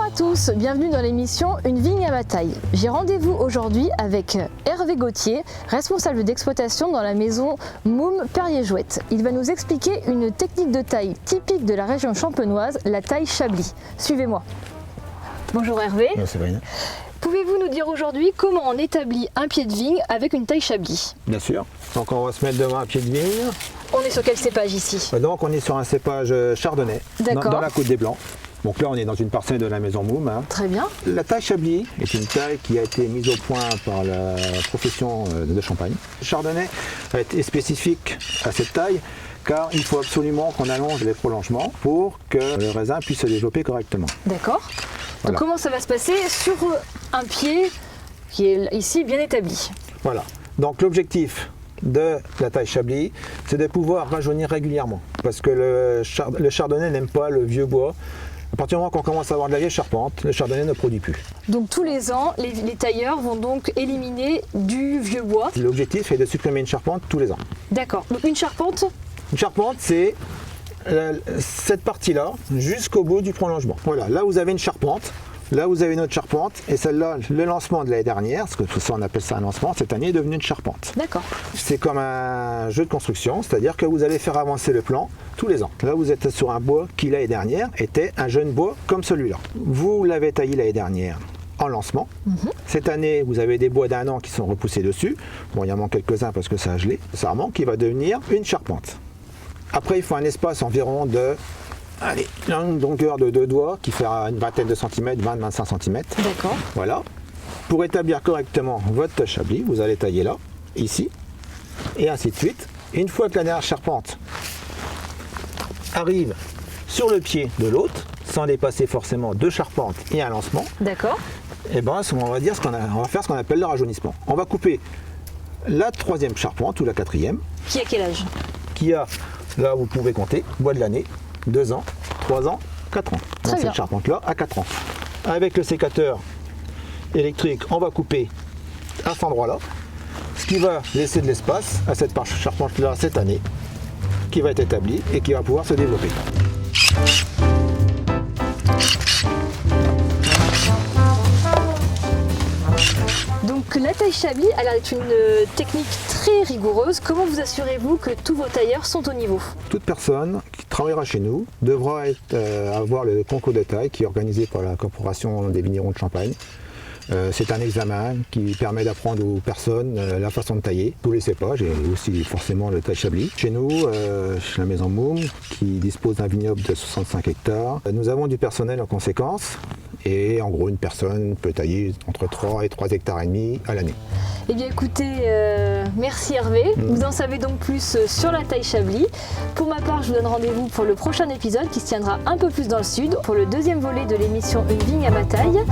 à tous, bienvenue dans l'émission Une vigne à ma taille. J'ai rendez-vous aujourd'hui avec Hervé Gauthier, responsable d'exploitation dans la maison Moum Perrier-Jouët. Il va nous expliquer une technique de taille typique de la région champenoise, la taille Chablis. Suivez-moi. Bonjour Hervé. Non, c'est vrai. Pouvez-vous nous dire aujourd'hui comment on établit un pied de vigne avec une taille Chablis? Bien sûr. Donc on va se mettre devant un pied de vigne. On est sur quel cépage ici? Donc on est sur un cépage chardonnay, dans la Côte des Blancs. Donc là on est dans une parcelle de la maison Moum. Très bien. La taille Chablis est une taille qui a été mise au point par la profession de Champagne. Le chardonnay est spécifique à cette taille car il faut absolument qu'on allonge les prolongements pour que le raisin puisse se développer correctement. D'accord. Voilà. Donc comment ça va se passer sur un pied qui est ici bien établi? Voilà. Donc l'objectif de la taille Chablis, c'est de pouvoir rajeunir régulièrement. Parce que le chardonnay n'aime pas le vieux bois. À partir du moment qu'on commence à avoir de la vieille charpente, le chardonnay ne produit plus. Donc tous les ans, les tailleurs vont donc éliminer du vieux bois. L'objectif est de supprimer une charpente tous les ans. D'accord. Donc une charpente? Une charpente, c'est cette partie-là jusqu'au bout du prolongement. Voilà, là vous avez une charpente. Là, vous avez une autre charpente, et celle-là, le lancement de l'année dernière, parce que tout ça, on appelle ça un lancement, cette année est devenu une charpente. D'accord. C'est comme un jeu de construction, c'est-à-dire que vous allez faire avancer le plan tous les ans. Là, vous êtes sur un bois qui, l'année dernière, était un jeune bois comme celui-là. Vous l'avez taillé l'année dernière en lancement. Cette année, vous avez des bois d'un an qui sont repoussés dessus. Bon, il y en manque quelques-uns parce que ça a gelé. Ça remonte, qui va devenir une charpente. Après, il faut un espace environ de... Allez, une longueur de 2 doigts qui fait une vingtaine de centimètres, 20-25 cm. D'accord. Voilà. Pour établir correctement votre Chablis, vous allez tailler là, ici, et ainsi de suite. Et une fois que la dernière charpente arrive sur le pied de l'autre, sans dépasser forcément 2 charpentes et un lancement, D'accord. et ben, on va faire ce qu'on appelle le rajeunissement. On va couper la 3e charpente ou la 4e. Qui a quel âge? Qui a, là vous pouvez compter, bois de l'année, 2 ans, 3 ans, 4 ans. Très Donc bien. cette charpente-là à 4 ans. Avec le sécateur électrique, on va couper à cet endroit-là, ce qui va laisser de l'espace à cette charpente-là cette année, qui va être établie et qui va pouvoir se développer. Donc la taille Chablis a l'air d'être une technique très rigoureuse. Comment vous assurez-vous que tous vos tailleurs sont au niveau? Toute personne qui travaillera chez nous devra avoir le concours de taille qui est organisé par la Corporation des vignerons de Champagne. C'est un examen qui permet d'apprendre aux personnes la façon de tailler tous les cépages et aussi forcément le taille Chablis. Chez nous, chez la maison Moum, qui dispose d'un vignoble de 65 hectares, nous avons du personnel en conséquence et en gros une personne peut tailler entre 3 et 3 hectares et demi à l'année. Eh bien écoutez, merci Hervé. Vous en savez donc plus sur la taille Chablis. Pour ma part, je vous donne rendez-vous pour le prochain épisode qui se tiendra un peu plus dans le sud, pour le 2e volet de l'émission Une vigne à ma taille.